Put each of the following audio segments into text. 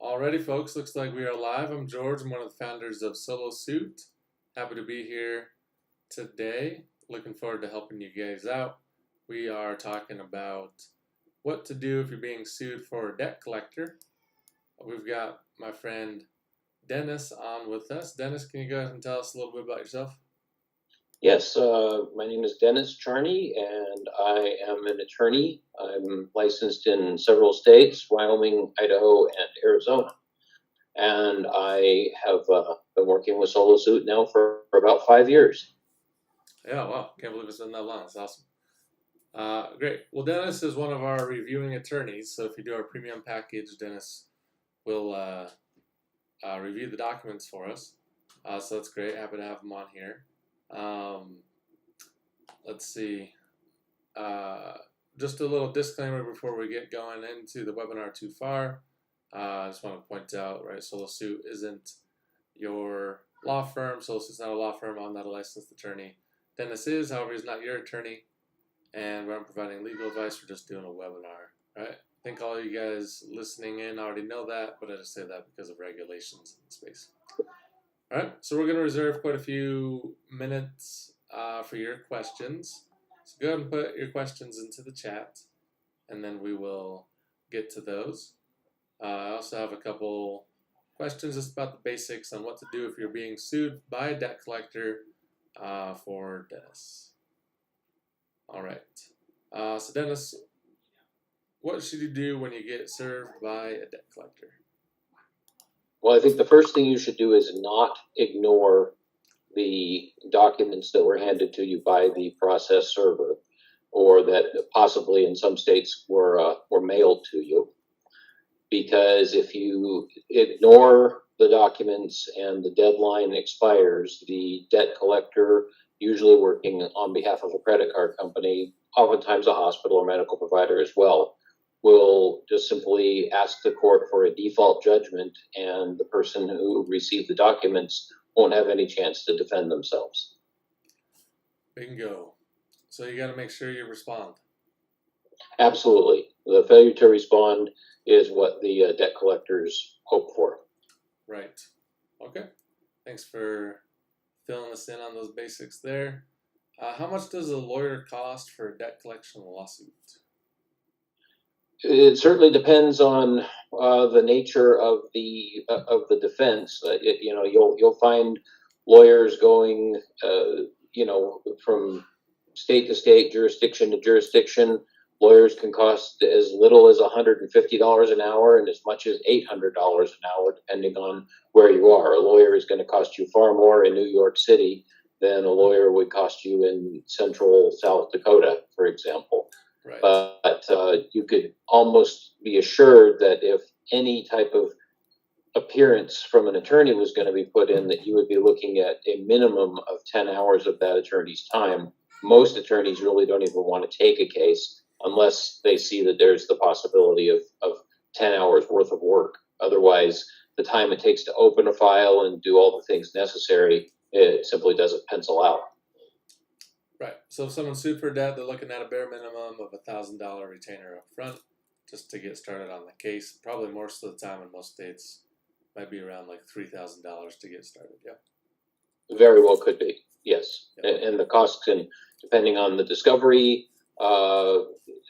Alrighty, folks, looks like we are live. I'm George. I'm one of the founders of Solo Suit. Happy to be here today. Looking forward to helping you guys out. We are talking about what to do if you're being sued for a debt collector. We've got my friend Dennis on with us. Dennis, can you go ahead and tell us a little bit about yourself? Yes, my name is Dennis Charney, and I am an attorney. I'm licensed in several states, Wyoming, Idaho, and Arizona. And I have been working with Solo Suit now for about 5 years. Yeah, wow. Can't believe it's been that long. It's awesome. Great. Well, Dennis is one of our reviewing attorneys. So if you do our premium package, Dennis will review the documents for us. So that's great. Happy to have him on here. Let's see. Just a little disclaimer before we get going into the webinar too far. I just want to point out, right, Solo Suit isn't your law firm. Solo Suit's not a law firm. I'm not a licensed attorney. Dennis is, however, he's not your attorney. And we're not providing legal advice. We're just doing a webinar, right? I think all you guys listening in already know that, but I just say that because of regulations in the space. All right, so we're going to reserve quite a few minutes for your questions. So go ahead and put your questions into the chat, and then we will get to those. I also have a couple questions just about the basics on what to do if you're being sued by a debt collector for Dennis. All right. So Dennis, what should you do when you get served by a debt collector? Well, I think the first thing you should do is not ignore the documents that were handed to you by the process server, or that possibly in some states were mailed to you. Because if you ignore the documents and the deadline expires, the debt collector, usually working on behalf of a credit card company, oftentimes a hospital or medical provider as well, will just simply ask the court for a default judgment, and the person who received the documents won't have any chance to defend themselves. Bingo. So you got to make sure you respond. Absolutely. The failure to respond is what the debt collectors hope for. Right. Okay. Thanks for filling us in on those basics there. How much does a lawyer cost for a debt collection lawsuit? It certainly depends on the nature of the defense. You'll find lawyers going from state to state, jurisdiction to jurisdiction. Lawyers can cost as little as $150 an hour and as much as $800 an hour, depending on where you are. A lawyer is going to cost you far more in New York City than a lawyer would cost you in central South Dakota, for example. Right. But you could almost be assured that if any type of appearance from an attorney was going to be put in, that you would be looking at a minimum of 10 hours of that attorney's time. Most attorneys really don't even want to take a case unless they see that there's the possibility of 10 hours worth of work. Otherwise, the time it takes to open a file and do all the things necessary, it simply doesn't pencil out. Right. So if someone's sued for debt, they're looking at a bare minimum of $1,000 retainer up front just to get started on the case. Probably most of the time in most states might be around like $3,000 to get started. Yeah. Very well could be. Yes. Yep. And the costs can, depending on the discovery,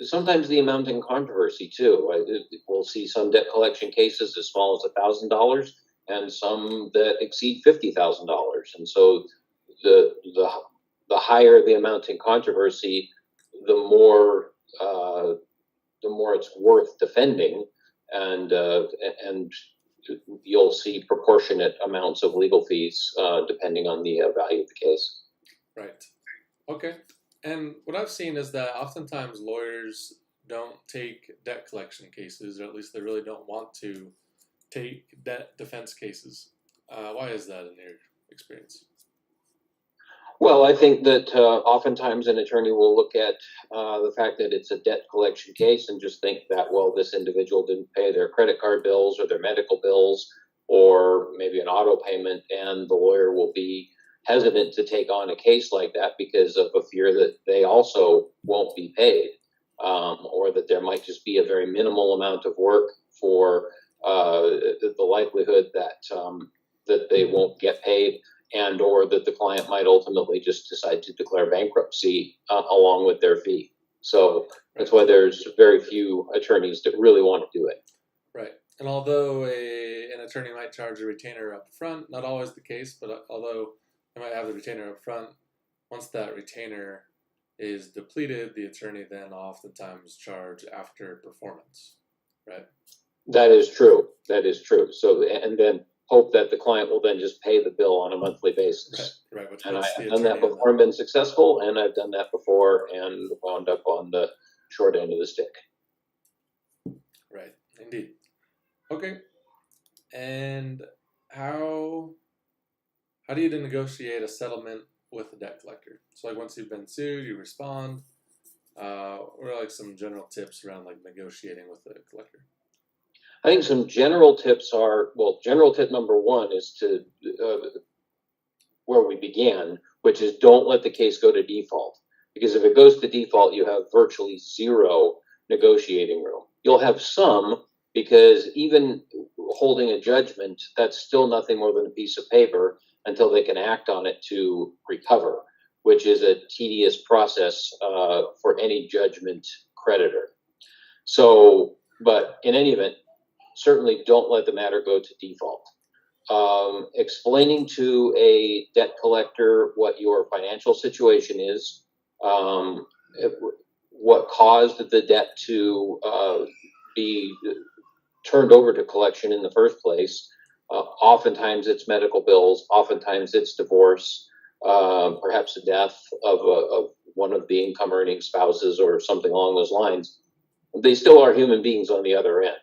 sometimes the amount in controversy too. We'll see some debt collection cases as small as $1,000 and some that exceed $50,000. And so the higher the amount in controversy, the more it's worth defending, and you'll see proportionate amounts of legal fees depending on the value of the case. Right. Okay. And what I've seen is that oftentimes lawyers don't take debt collection cases, or at least they really don't want to take debt defense cases. Why is that in your experience? Well, I think that oftentimes an attorney will look at the fact that it's a debt collection case and just think that, well, this individual didn't pay their credit card bills or their medical bills or maybe an auto payment, and the lawyer will be hesitant to take on a case like that because of a fear that they also won't be paid, or that there might just be a very minimal amount of work for the likelihood that that they won't get paid, and or that the client might ultimately just decide to declare bankruptcy along with their fee. So that's why there's very few attorneys that really want to do it. Right. And although an attorney might charge a retainer up front, not always the case, but although they might have the retainer up front, once that retainer is depleted, the attorney then oftentimes charge after performance, right? That is true. That is true. So, and then hope that the client will then just pay the bill on a monthly basis. Right. Which and puts I've the done that attorney before and been successful, and I've done that before and wound up on the short end of the stick. Right. Indeed. Okay. And how do you negotiate a settlement with a debt collector? So like once you've been sued, you respond. Or like some general tips around like negotiating with the collector. I think some general tips are, well, general tip number one is to where we began, which is don't let the case go to default. Because if it goes to default, you have virtually zero negotiating room. You'll have some, because even holding a judgment, that's still nothing more than a piece of paper until they can act on it to recover, which is a tedious process for any judgment creditor. So, but in any event, certainly don't let the matter go to default. Explaining to a debt collector what your financial situation is, what caused the debt to be turned over to collection in the first place. Oftentimes it's medical bills, oftentimes it's divorce, perhaps the death of one of the income earning spouses or something along those lines. They still are human beings on the other end.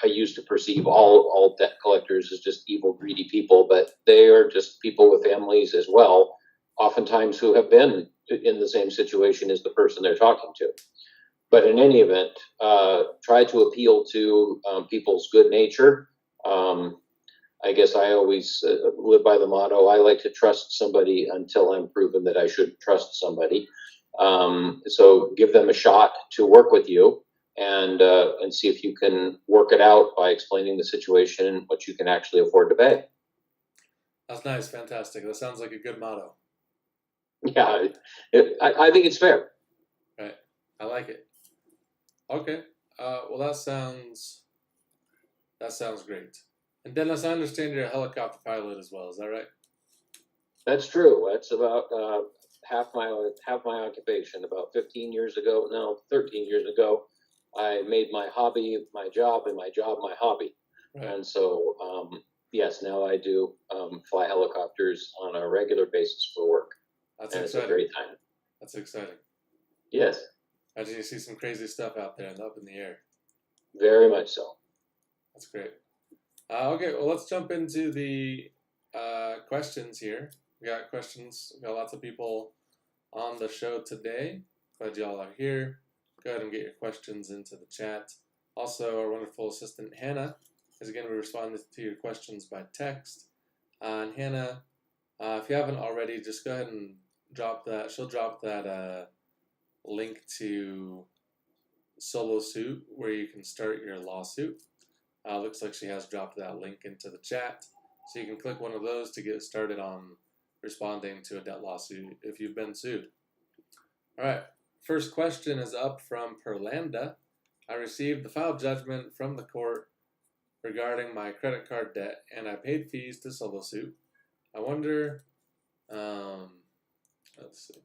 I used to perceive all debt collectors as just evil, greedy people, but they are just people with families as well, oftentimes who have been in the same situation as the person they're talking to. But in any event, try to appeal to people's good nature. I guess I always live by the motto, I like to trust somebody until I'm proven that I should trust somebody. So give them a shot to work with you and see if you can work it out by explaining the situation and what you can actually afford to pay. That's nice. Fantastic. That sounds like a good motto. Yeah, I think it's fair. Right. I like it. Okay. Well, that sounds great. And Dennis, I understand you're a helicopter pilot as well. Is that right? That's true. That's about half my occupation. About 15 years ago, no, 13 years ago, I made my hobby my job and my job my hobby. Right. And so, yes, now I do fly helicopters on a regular basis for work. That's and exciting. It's a great time. That's exciting. Yes. Imagine you see some crazy stuff out there and up in the air. Very much so. That's great. Okay, well, let's jump into the questions here. We got questions. We got lots of people on the show today. Glad y'all are here. Go ahead and get your questions into the chat. Also, our wonderful assistant, Hannah, is going to be responding to your questions by text. And Hannah, if you haven't already, just go ahead and drop that. She'll drop that link to Solo Suit where you can start your lawsuit. Looks like she has dropped that link into the chat. So you can click one of those to get started on responding to a debt lawsuit if you've been sued. All right. First question is up from Perlanda. I received the final judgment from the court regarding my credit card debt, and I paid fees to Solo Suit. I wonder, let's see.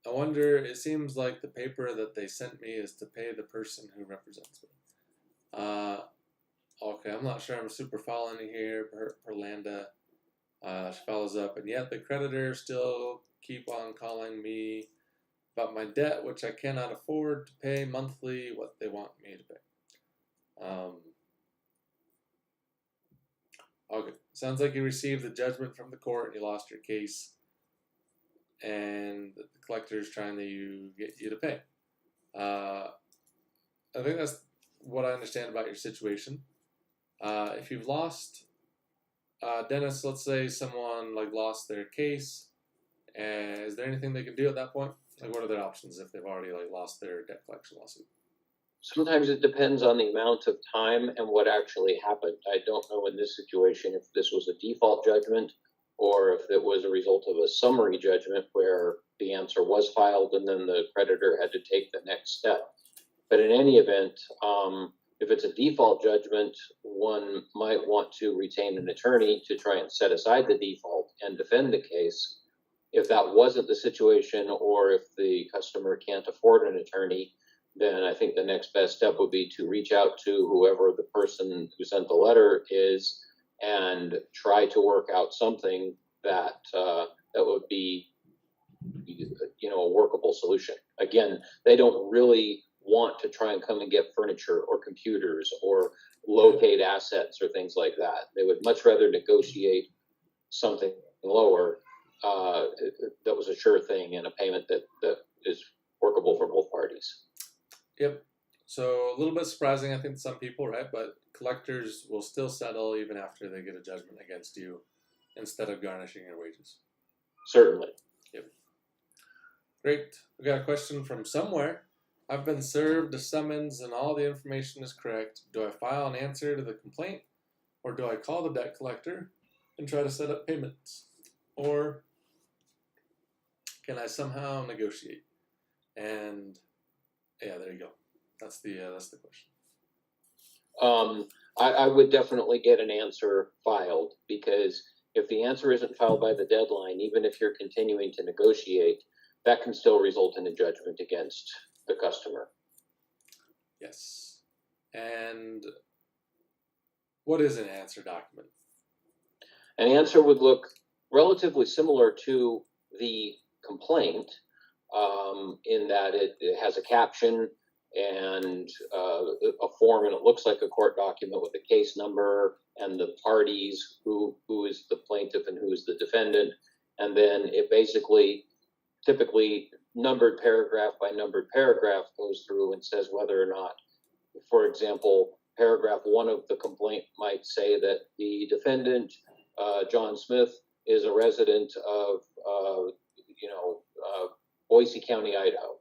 I wonder, it seems like the paper that they sent me is to pay the person who represents me. Okay, I'm not sure I'm super following here, Perlanda. She follows up, and yet the creditors still keep on calling me about my debt, which I cannot afford to pay monthly what they want me to pay. Okay, sounds like you received the judgment from the court and you lost your case, and the collector is trying to get you to pay. I think that's what I understand about your situation. If you've lost, Dennis, let's say someone like lost their case, is there anything they can do at that point? Like, what are their options if they've already like lost their debt collection lawsuit? Sometimes it depends on the amount of time and what actually happened. I don't know in this situation if this was a default judgment or if it was a result of a summary judgment where the answer was filed and then the creditor had to take the next step. But in any event, if it's a default judgment, one might want to retain an attorney to try and set aside the default and defend the case. If that wasn't the situation, or if the customer can't afford an attorney, then I think the next best step would be to reach out to whoever the person who sent the letter is and try to work out something that that would be, a workable solution. Again, they don't really want to try and come and get furniture or computers or locate assets or things like that. They would much rather negotiate something lower that was a sure thing and a payment that is workable for both parties. Yep. So a little bit surprising, I think, to some people, right? But collectors will still settle even after they get a judgment against you instead of garnishing your wages. Certainly. Yep. Great. We got a question from somewhere. I've been served a summons and all the information is correct. Do I file an answer to the complaint, or do I call the debt collector and try to set up payments? Or can I somehow negotiate? And yeah, there you go. That's the question. I would definitely get an answer filed, because if the answer isn't filed by the deadline, even if you're continuing to negotiate, that can still result in a judgment against the customer. Yes. And what is an answer document? An answer would look relatively similar to the complaint, in that it has a caption and a form, and it looks like a court document with a case number and the parties, who is the plaintiff and who is the defendant, and then it basically, typically numbered paragraph by numbered paragraph, goes through and says whether or not, for example, paragraph 1 of the complaint might say that the defendant, John Smith, is a resident of Boise County, Idaho.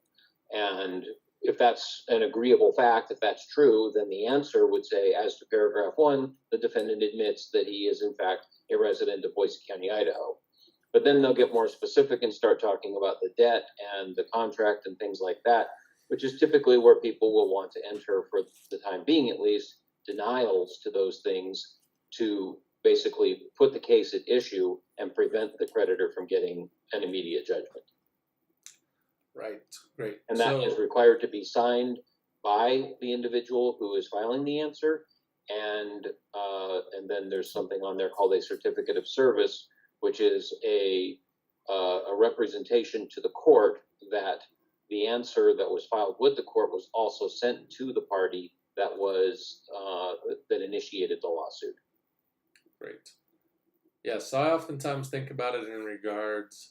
And if that's an agreeable fact, if that's true, then the answer would say, as to paragraph 1, the defendant admits that he is in fact a resident of Boise County, Idaho. But then they'll get more specific and start talking about the debt and the contract and things like that, which is typically where people will want to enter, for the time being at least, denials to those things to basically put the case at issue and prevent the creditor from getting an immediate judgment. Right, great. And that is required to be signed by the individual who is filing the answer, and then there's something on there called a certificate of service, which is a representation to the court that the answer that was filed with the court was also sent to the party that was that initiated the lawsuit. Great. Yeah, so I oftentimes think about it in regards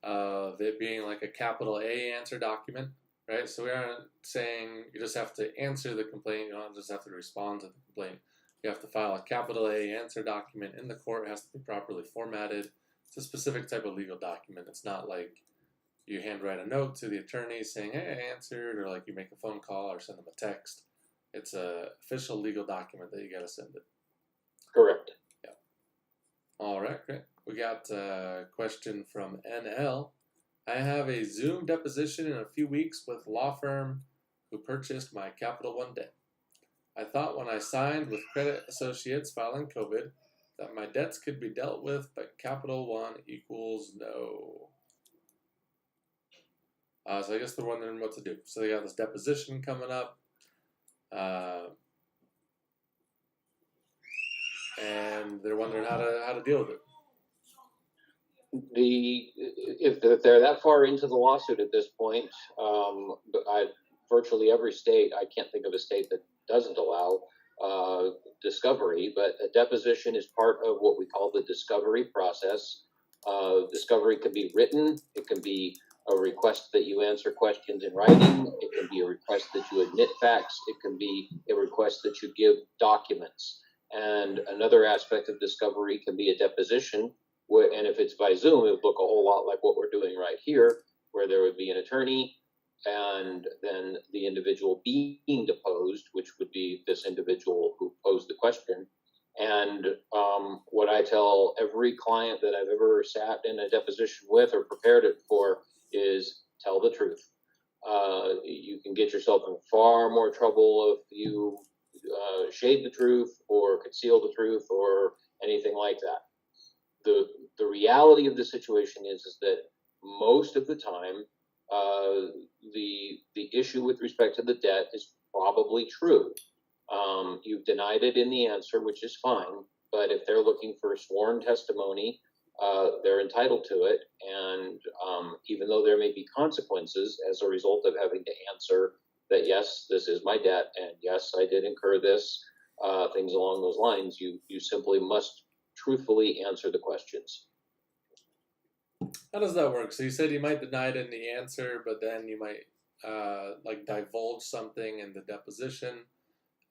of it being like a capital A answer document, right? So we aren't saying you just have to answer the complaint, you don't just have to respond to the complaint. You have to file a capital A answer document in the court. It has to be properly formatted. It's a specific type of legal document. It's not like you handwrite a note to the attorney saying, hey, I answered, or like you make a phone call or send them a text. It's an official legal document that you got to send it. Correct. Yeah. All right, great. We got a question from NL. I have a Zoom deposition in a few weeks with law firm who purchased my Capital One debt. I thought when I signed with Credit Associates filing COVID that my debts could be dealt with, but Capital One equals no. So I guess they're wondering what to do. So they got this deposition coming up. And they're wondering how to deal with it. If they're that far into the lawsuit at this point, virtually every state, I can't think of a state that doesn't allow discovery, but a deposition is part of what we call the discovery process. Discovery can be written, it can be a request that you answer questions in writing, it can be a request that you admit facts, it can be a request that you give documents. And another aspect of discovery can be a deposition, and if it's by Zoom, it would look a whole lot like what we're doing right here, where there would be an attorney and then the individual being deposed, which would be this individual who posed the question. And what I tell every client that I've ever sat in a deposition with or prepared it for is tell the truth. You can get yourself in far more trouble if you shade the truth or conceal the truth or anything like that. The reality of the situation is that most of the time, the issue with respect to the debt is probably true. You've denied it in the answer, which is fine, but if they're looking for sworn testimony, they're entitled to it. And even though there may be consequences as a result of having to answer that, yes, this is my debt, and yes, I did incur this, things along those lines, you simply must truthfully answer the questions. How does that work? So you said you might deny it in the answer, but then you might like divulge something in the deposition.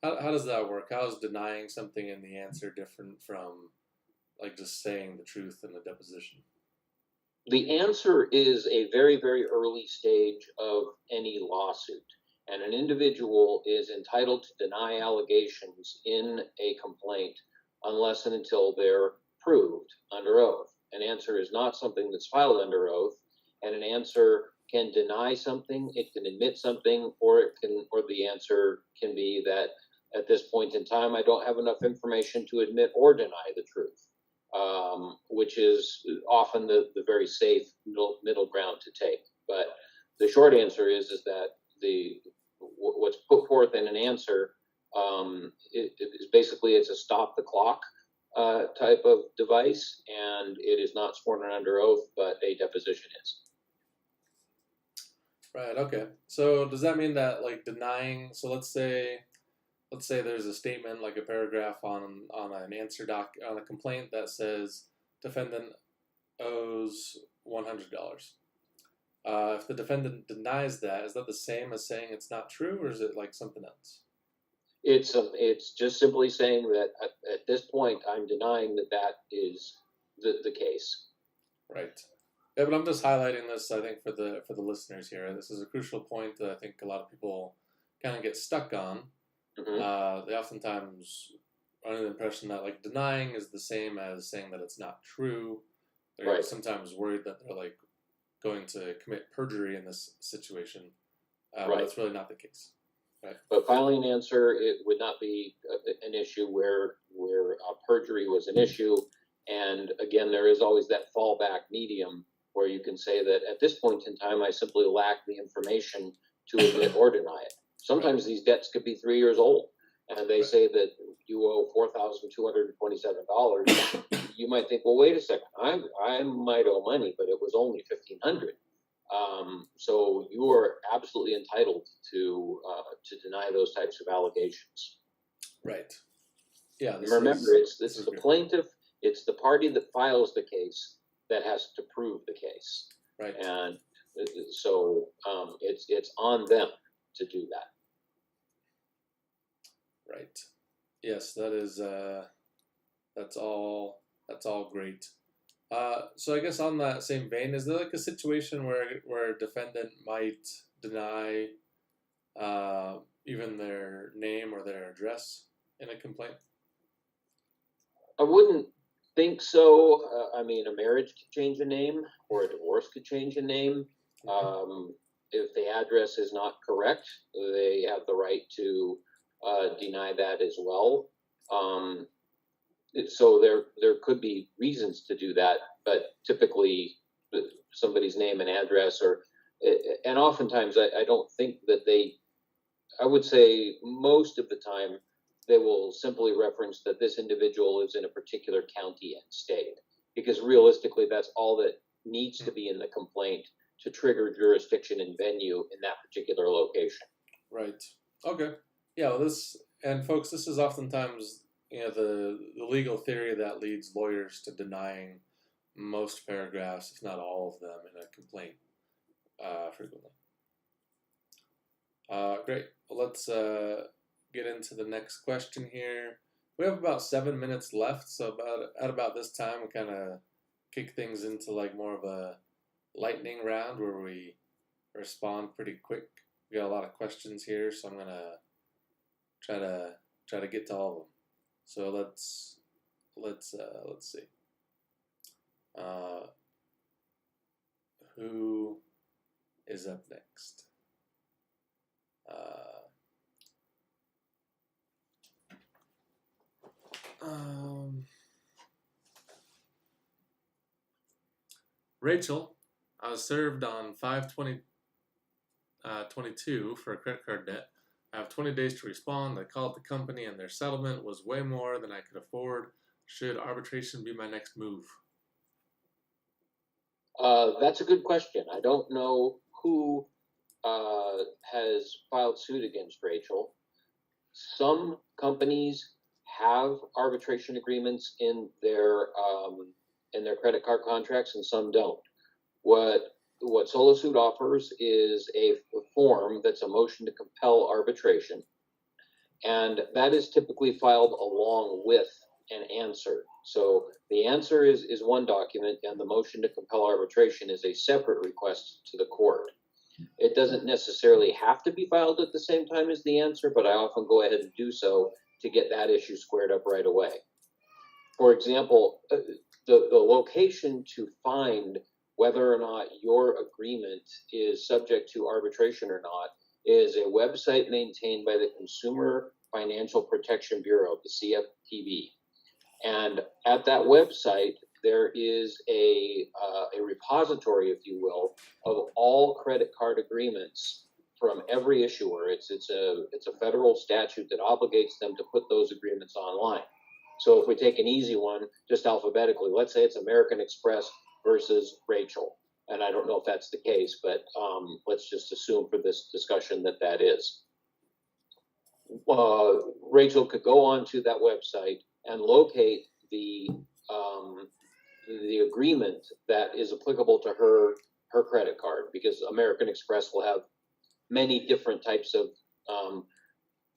How does that work? How is denying something in the answer different from like just saying the truth in the deposition? The answer is a very, very early stage of any lawsuit, and an individual is entitled to deny allegations in a complaint unless and until they're proved under oath. An answer is not something that's filed under oath, and an answer can deny something, it can admit something, or the answer can be that at this point in time, I don't have enough information to admit or deny the truth, which is often the very safe middle ground to take. But the short answer is that what's put forth in an answer is basically it's a stop the clock type of device, and it is not sworn under oath, but a deposition is. Right. Okay. So does that mean that like denying? So let's say there's a statement like a paragraph on an answer doc on a complaint that says defendant owes $100. If the defendant denies that, is that the same as saying it's not true, or is it like something else? It's just simply saying that at this point I'm denying that is the case. Right. Yeah, but I'm just highlighting this. I think for the listeners here, this is a crucial point that I think a lot of people kind of get stuck on. Mm-hmm. They oftentimes are under the impression that like denying is the same as saying that it's not true. They're Right. sometimes worried that they're like going to commit perjury in this situation, Right. but that's really not the case. Right. But filing an answer, it would not be an issue where perjury was an issue. And again, there is always that fallback medium where you can say that at this point in time, I simply lack the information to admit or deny it. Sometimes these debts could be 3 years old, and they say that you owe $4,227. You might think, well, wait a second, I might owe money, but it was only $1,500. So you are absolutely entitled to deny those types of allegations. Right. Yeah. Remember, it's the plaintiff, it's the party that files the case that has to prove the case. Right. And so it's on them to do that. Right. Yes, that is. That's all great. So I guess on that same vein, is there like a situation where a defendant might deny even their name or their address in a complaint? I wouldn't think so. I mean, a marriage could change a name, or a divorce could change a name. If the address is not correct, they have the right to deny that as well. So there could be reasons to do that, but typically somebody's name and address, and oftentimes I don't think that I would say most of the time they will simply reference that this individual is in a particular county and state, because realistically that's all that needs to be in the complaint to trigger jurisdiction and venue in that particular location. Right. Okay. Yeah. Well, folks, this is oftentimes the legal theory that leads lawyers to denying most paragraphs, if not all of them, in a complaint frequently. Great. Well, let's get into the next question here. We have about 7 minutes left, so at about this time, we kind of kick things into like more of a lightning round where we respond pretty quick. We got a lot of questions here, so I'm gonna try to get to all of them. So let's see. Who is up next? Rachel, I was served on 5/20/22 for a credit card debt. I have 20 days to respond. I called the company and their settlement was way more than I could afford. Should arbitration be my next move? That's a good question. I don't know who has filed suit against Rachel. Some companies have arbitration agreements in their credit card contracts, and some don't. What SoloSuit offers is a form that's a motion to compel arbitration, and that is typically filed along with an answer. So the answer is one document, and the motion to compel arbitration is a separate request to the court. It doesn't necessarily have to be filed at the same time as the answer, but I often go ahead and do so to get that issue squared up right away. For example, the location to find whether or not your agreement is subject to arbitration or not is a website maintained by the Consumer Financial Protection Bureau, the CFPB. And at that website, there is a repository, if you will, of all credit card agreements from every issuer. It's a federal statute that obligates them to put those agreements online. So if we take an easy one, just alphabetically, let's say it's American Express versus Rachel. And I don't know if that's the case, but let's just assume for this discussion that that is. Rachel could go onto that website and locate the agreement that is applicable to her credit card, because American Express will have many different types of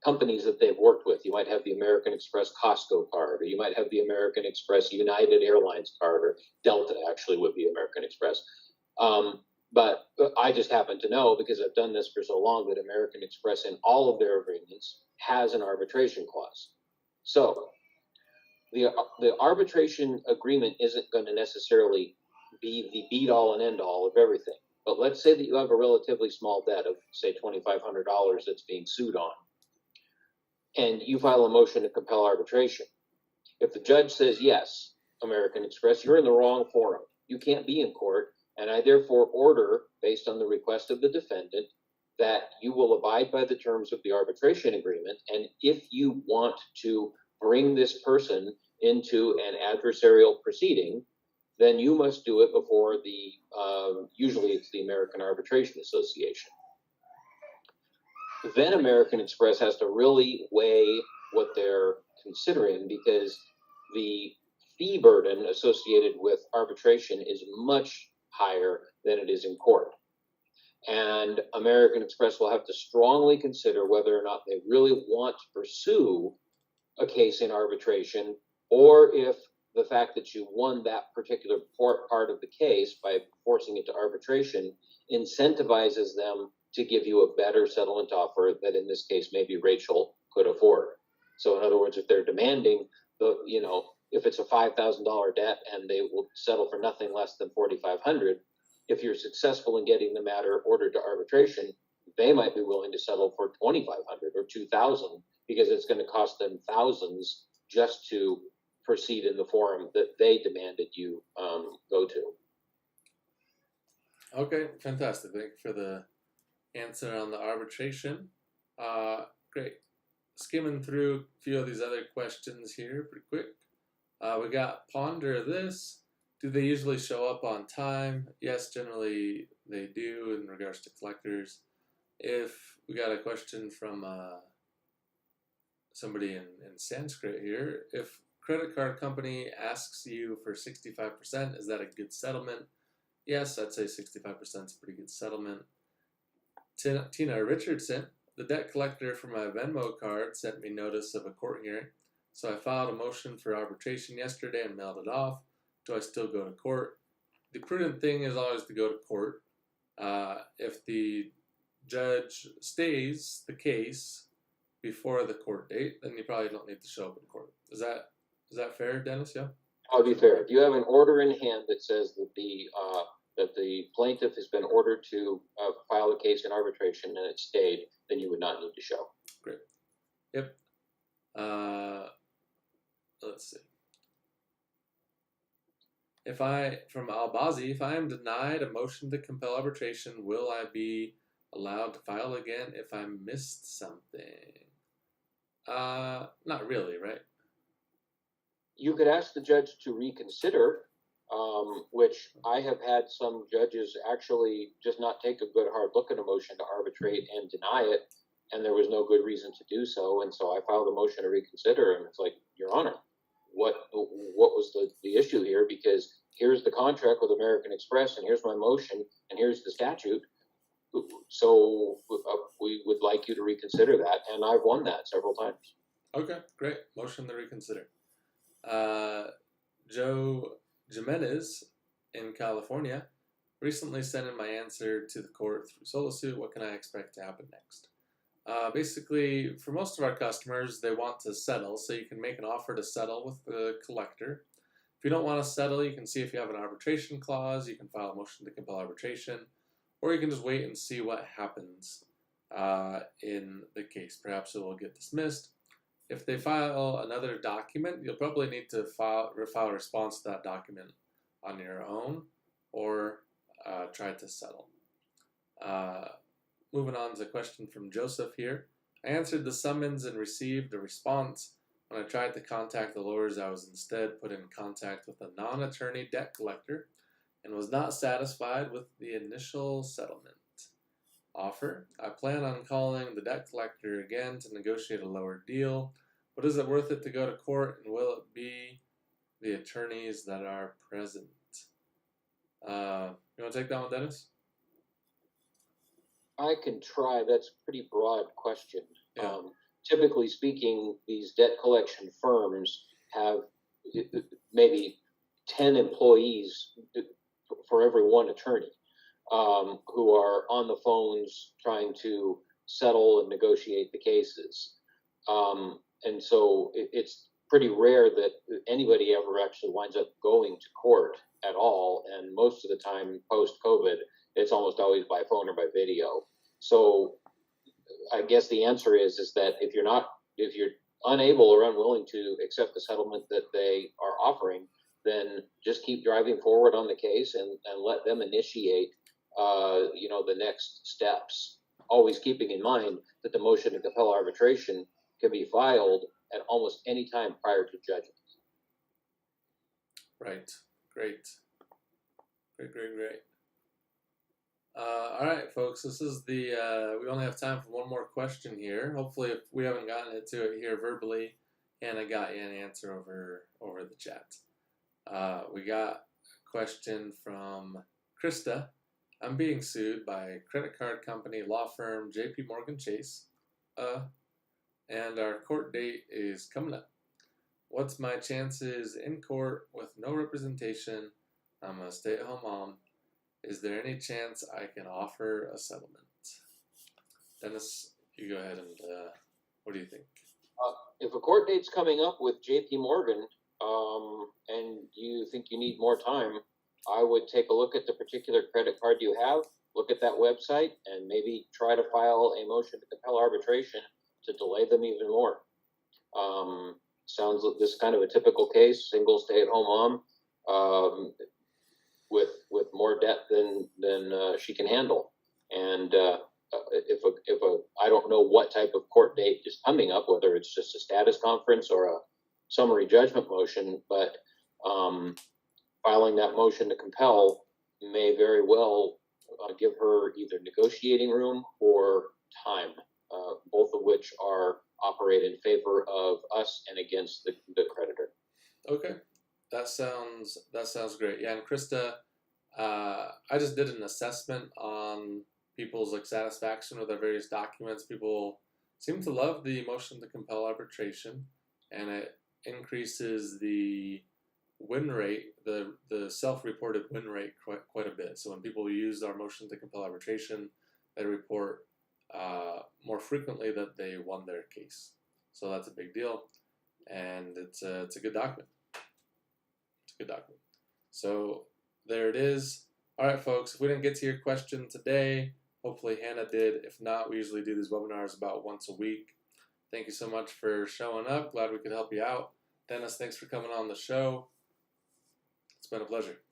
companies that they've worked with. You might have the American Express Costco card, or you might have the American Express United Airlines card, or Delta actually would be American Express. But I just happen to know, because I've done this for so long, that American Express in all of their agreements has an arbitration clause. So the arbitration agreement isn't going to necessarily be the beat-all and end-all of everything. But let's say that you have a relatively small debt of, say, $2,500 that's being sued on, and you file a motion to compel arbitration. If the judge says, yes, American Express, you're in the wrong forum, you can't be in court, and I therefore order, based on the request of the defendant, that you will abide by the terms of the arbitration agreement, and if you want to bring this person into an adversarial proceeding, then you must do it before usually it's the American Arbitration Association. Then American Express has to really weigh what they're considering, because the fee burden associated with arbitration is much higher than it is in court. And American Express will have to strongly consider whether or not they really want to pursue a case in arbitration, or if the fact that you won that particular part of the case by forcing it to arbitration incentivizes them to give you a better settlement offer that, in this case, maybe Rachel could afford. So in other words, if they're demanding if it's a $5,000 debt and they will settle for nothing less than $4,500, if you're successful in getting the matter ordered to arbitration, they might be willing to settle for $2,500 or $2,000, because it's going to cost them thousands just to proceed in the forum that they demanded you go to. Okay, fantastic. Thank you for the answer on the arbitration. Great. Skimming through a few of these other questions here pretty quick. We got ponder this. Do they usually show up on time? Yes, generally they do in regards to collectors. If we got a question from somebody in Sanskrit here, if credit card company asks you for 65%, is that a good settlement? Yes, I'd say 65% is a pretty good settlement. Tina Richardson, the debt collector for my Venmo card sent me notice of a court hearing, so I filed a motion for arbitration yesterday and mailed it off. Do I still go to court? The prudent thing is always to go to court. If the judge stays the case before the court date, then you probably don't need to show up in court. Is that fair, Dennis? Yeah. I'll be fair. If you have an order in hand that says that the plaintiff has been ordered to file a case in arbitration and it stayed, then you would not need to show. Great. Yep. Let's see. From Albazi, if I am denied a motion to compel arbitration, will I be allowed to file again if I missed something? Not really, right? You could ask the judge to reconsider, which I have had some judges actually just not take a good hard look at a motion to arbitrate and deny it, and there was no good reason to do so, and so I filed a motion to reconsider, and it's like, Your Honor, what was the issue here? Because here's the contract with American Express, and here's my motion, and here's the statute. So we would like you to reconsider that, and I've won that several times. Okay, great. Motion to reconsider. Joe Jimenez in California recently sent in my answer to the court through solo suit. What can I expect to happen next? Basically, for most of our customers, they want to settle, so you can make an offer to settle with the collector. If you don't want to settle, you can see if you have an arbitration clause. You can file a motion to compel arbitration, or you can just wait and see what happens in the case. Perhaps it will get dismissed. If they file another document, you'll probably need to file a response to that document on your own, or try to settle. Moving on to a question from Joseph here. I answered the summons and received a response. When I tried to contact the lawyers, I was instead put in contact with a non-attorney debt collector and was not satisfied with the initial settlement offer. I plan on calling the debt collector again to negotiate a lower deal, but is it worth it to go to court, and will it be the attorneys that are present? You want to take that one, Dennis? I can try. That's a pretty broad question. Yeah. Typically speaking, these debt collection firms have maybe 10 employees for every one attorney who are on the phones trying to settle and negotiate the cases. And so it's pretty rare that anybody ever actually winds up going to court at all. And most of the time post-COVID, it's almost always by phone or by video. So I guess the answer is that if you're unable or unwilling to accept the settlement that they are offering, then just keep driving forward on the case and let them initiate, the next steps. Always keeping in mind that the motion to compel arbitration can be filed at almost any time prior to judgment. Right. Great. All right, folks, this is we only have time for one more question here. Hopefully, if we haven't gotten to it here verbally, Hannah got you an answer over the chat. We got a question from Krista. I'm being sued by a credit card company, law firm, JP Morgan Chase, and our court date is coming up. What's my chances in court with no representation? I'm a stay-at-home mom. Is there any chance I can offer a settlement? Dennis, you go ahead and what do you think? If a court date's coming up with JP Morgan and you think you need more time, I would take a look at the particular credit card you have, look at that website, and maybe try to file a motion to compel arbitration to delay them even more. Sounds like this is kind of a typical case, single stay-at-home mom with more debt than she can handle. And if I don't know what type of court date is coming up, whether it's just a status conference or a summary judgment motion, but filing that motion to compel may very well give her either negotiating room or time, both of which are operate in favor of us and against the creditor. Okay, that sounds great. Yeah, and Krista, I just did an assessment on people's satisfaction with their various documents. People seem to love the motion to compel arbitration, and it increases the win rate, the self-reported win rate quite a bit. So when people use our motion to compel arbitration, they report more frequently that they won their case. So that's a big deal, and it's a good document. It's a good document. So there it is. All right, folks, if we didn't get to your question today, hopefully Hannah did. If not, we usually do these webinars about once a week. Thank you so much for showing up. Glad we could help you out. Dennis, thanks for coming on the show. It's been a pleasure.